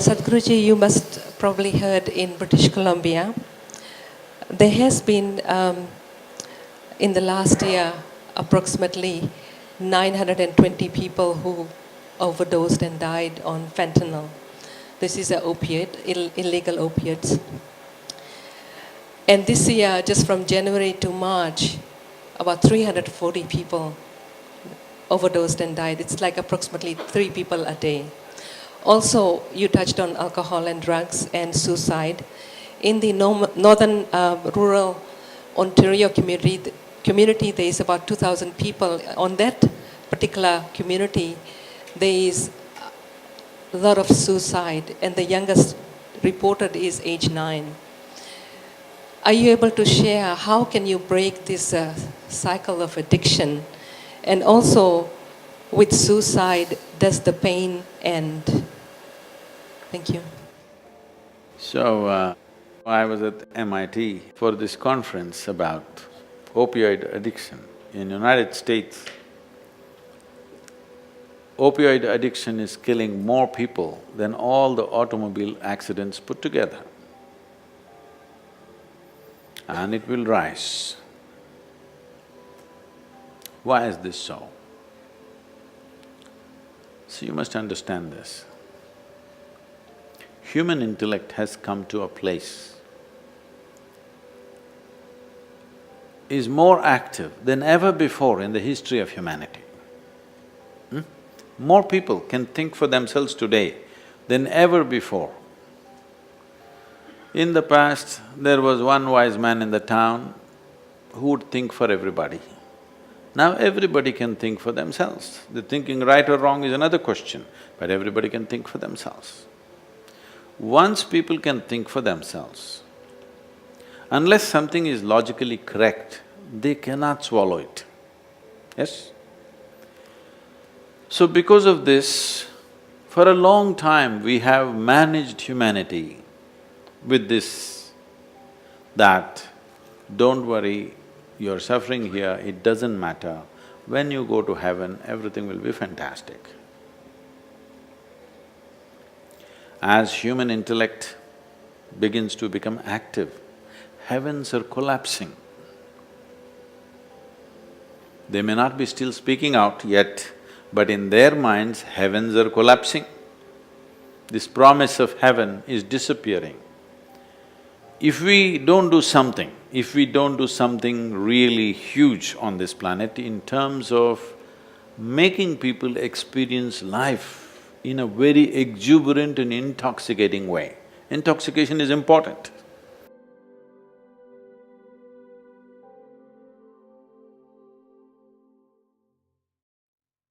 Sadhguruji, you must probably heard in British Columbia, there has been, in the last year, approximately 920 people who overdosed and died on fentanyl. This is an opiate, illegal opiates. And this year, just from January to March, about 340 people overdosed and died. It's like approximately 3 people a day. Also, you touched on alcohol and drugs and suicide. In the northern rural Ontario community, there is about 2,000 people. On that particular community, there is a lot of suicide, and the youngest reported is age 9. Are you able to share how can you break this cycle of addiction? And also, with suicide, does the pain end? Thank you. So, I was at MIT for this conference about opioid addiction. In United States, opioid addiction is killing more people than all the automobile accidents put together. And it will rise. Why is this so? So you must understand this. Human intellect has come to a place, is more active than ever before in the history of humanity. More people can think for themselves today than ever before. In the past, there was one wise man in the town who would think for everybody. Now everybody can think for themselves. The thinking right or wrong is another question, but everybody can think for themselves. Once people can think for themselves, unless something is logically correct, they cannot swallow it. Yes? So because of this, for a long time we have managed humanity with this, that don't worry, you're suffering here, it doesn't matter. When you go to heaven, everything will be fantastic. As human intellect begins to become active, heavens are collapsing. They may not be still speaking out yet, but in their minds, heavens are collapsing. This promise of heaven is disappearing. If we don't do something, if we don't do something really huge on this planet in terms of making people experience life in a very exuberant and intoxicating way, intoxication is important.